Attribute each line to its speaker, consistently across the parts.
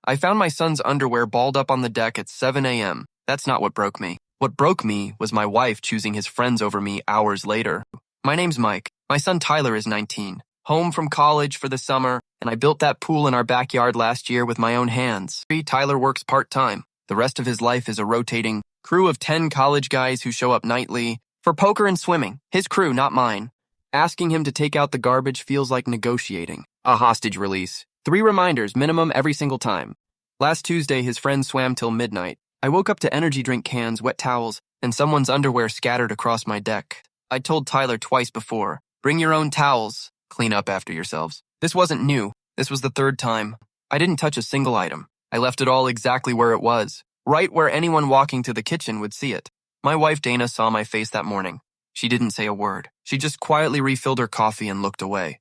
Speaker 1: I found my son's underwear balled up on the deck at 7 a.m. That's not what broke me. What broke me was my wife choosing his friends over me hours later. My name's Mike. My son Tyler is 19, home from college for the summer, and I built that pool in our backyard last year with my own hands. Tyler works part-time. The rest of his life is a rotating crew of 10 college guys who show up nightly for poker and swimming. His crew, not mine. Asking him to take out the garbage feels like negotiating a hostage release. 3 reminders minimum every single time. Last Tuesday, his friends swam till midnight. I woke up to energy drink cans, wet towels, and someone's underwear scattered across my deck. I told Tyler twice before, bring your own towels, clean up after yourselves. This wasn't new. This was the 3rd time. I didn't touch a single item. I left it all exactly where it was, right where anyone walking to the kitchen would see it. My wife Dana saw my face that morning. She didn't say a word. She just quietly refilled her coffee and looked away.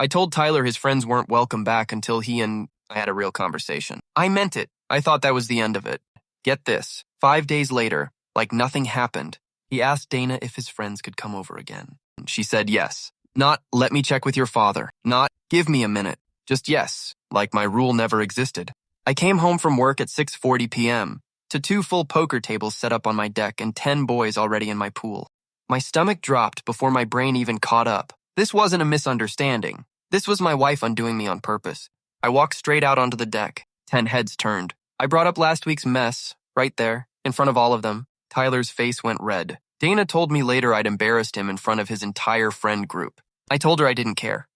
Speaker 1: I told Tyler his friends weren't welcome back until he and I had a real conversation. I meant it. I thought that was the end of it. Get this. 5 days later, like nothing happened, he asked Dana if his friends could come over again. She said yes. Not, let me check with your father. Not, give me a minute. Just yes, like my rule never existed. I came home from work at 6:40 p.m. to 2 full poker tables set up on my deck and 10 boys already in my pool. My stomach dropped before my brain even caught up. This wasn't a misunderstanding. This was my wife undoing me on purpose. I walked straight out onto the deck. 10 heads turned. I brought up last week's mess, right there, in front of all of them. Tyler's face went red. Dana told me later I'd embarrassed him in front of his entire friend group. I told her I didn't care.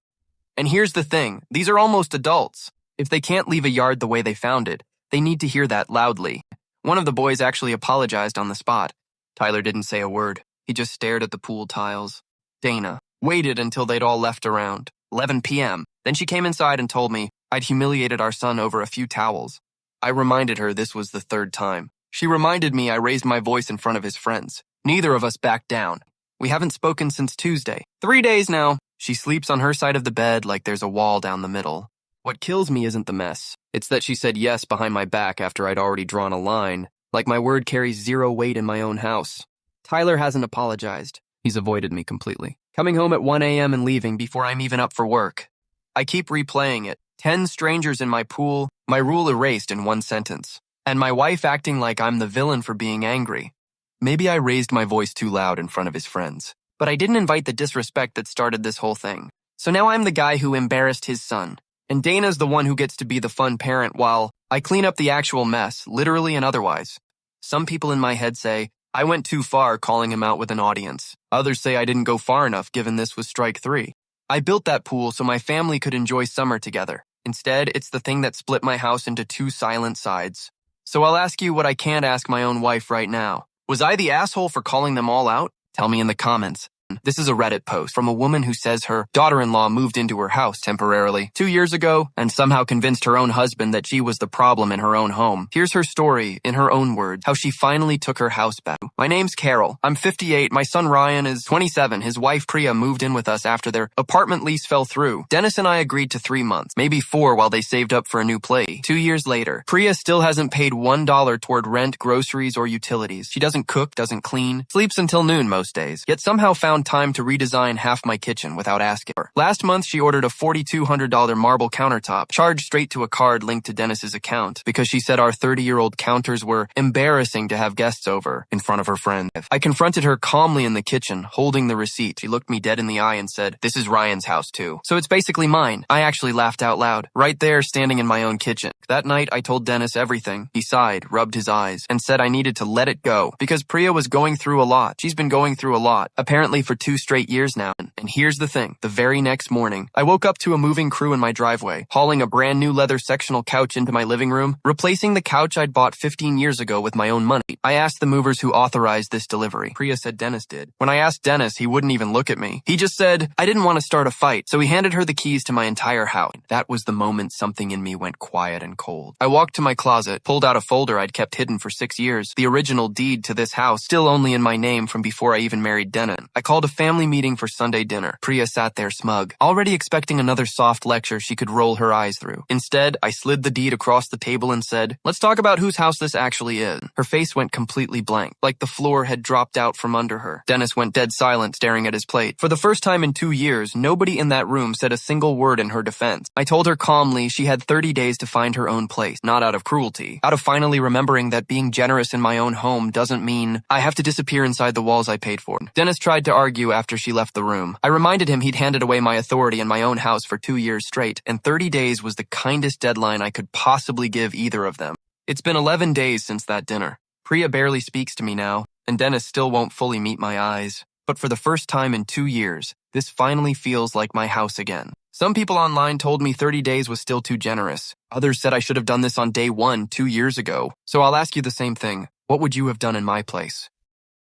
Speaker 1: And here's the thing, these are almost adults. If they can't leave a yard the way they found it, they need to hear that loudly. One of the boys actually apologized on the spot. Tyler didn't say a word. He just stared at the pool tiles. Dana waited until they'd all left around 11 p.m. Then she came inside and told me I'd humiliated our son over a few towels. I reminded her this was the 3rd time. She reminded me I raised my voice in front of his friends. Neither of us backed down. We haven't spoken since Tuesday. 3 days now. She sleeps on her side of the bed like there's a wall down the middle. What kills me isn't the mess. It's that she said yes behind my back after I'd already drawn a line, like my word carries 0 weight in my own house. Tyler hasn't apologized. He's avoided me completely. Coming home at 1 a.m. and leaving before I'm even up for work. I keep replaying it. 10 strangers in my pool, my rule erased in 1 sentence. And my wife acting like I'm the villain for being angry. Maybe I raised my voice too loud in front of his friends. But I didn't invite the disrespect that started this whole thing. So now I'm the guy who embarrassed his son. And Dana's the one who gets to be the fun parent while I clean up the actual mess, literally and otherwise. Some people in my head say, I went too far calling him out with an audience. Others say I didn't go far enough given this was strike 3. I built that pool so my family could enjoy summer together. Instead, it's the thing that split my house into 2 silent sides. So I'll ask you what I can't ask my own wife right now. Was I the asshole for calling them all out? Tell me in the comments. This is a Reddit post from a woman who says her daughter-in-law moved into her house temporarily 2 years ago and somehow convinced her own husband that she was the problem in her own home. Here's her story, in her own words, how she finally took her house back. My name's Carol. I'm 58. My son Ryan is 27. His wife Priya moved in with us after their apartment lease fell through. Dennis and I agreed to 3 months, maybe 4 while they saved up for a new place. 2 years later, Priya still hasn't paid $1 toward rent, groceries, or utilities. She doesn't cook, doesn't clean, sleeps until noon most days, yet somehow found time to redesign half my kitchen without asking her. Last month, she ordered a $4,200 marble countertop, charged straight to a card linked to Dennis's account, because she said our 30-year-old counters were embarrassing to have guests over in front of her friends. I confronted her calmly in the kitchen, holding the receipt. She looked me dead in the eye and said, "This is Ryan's house too. So it's basically mine." I actually laughed out loud, right there standing in my own kitchen. That night, I told Dennis everything. He sighed, rubbed his eyes, and said I needed to let it go, because Priya was going through a lot. She's been going through a lot, apparently for 2 straight years now. And here's the thing. The very next morning, I woke up to a moving crew in my driveway, hauling a brand new leather sectional couch into my living room, replacing the couch I'd bought 15 years ago with my own money. I asked the movers who authorized this delivery. Priya said Dennis did. When I asked Dennis, he wouldn't even look at me. He just said, I didn't want to start a fight, so he handed her the keys to my entire house. That was the moment something in me went quiet and cold. I walked to my closet, pulled out a folder I'd kept hidden for 6 years, the original deed to this house, still only in my name from before I even married Dennis. I called called a family meeting for Sunday dinner. Priya sat there smug, already expecting another soft lecture she could roll her eyes through. Instead, I slid the deed across the table and said, "Let's talk about whose house this actually is." Her face went completely blank, like the floor had dropped out from under her. Dennis went dead silent, staring at his plate. For the first time in 2 years, nobody in that room said a single word in her defense. I told her calmly she had 30 days to find her own place, not out of cruelty, out of finally remembering that being generous in my own home doesn't mean I have to disappear inside the walls I paid for. Dennis tried to argue after she left the room. I reminded him he'd handed away my authority in my own house for 2 years straight, and 30 days was the kindest deadline I could possibly give either of them. It's been 11 days since that dinner. Priya barely speaks to me now, and Dennis still won't fully meet my eyes. But for the first time in 2 years, this finally feels like my house again. Some people online told me 30 days was still too generous. Others said I should have done this on day 1 2 years ago. So I'll ask you the same thing. What would you have done in my place?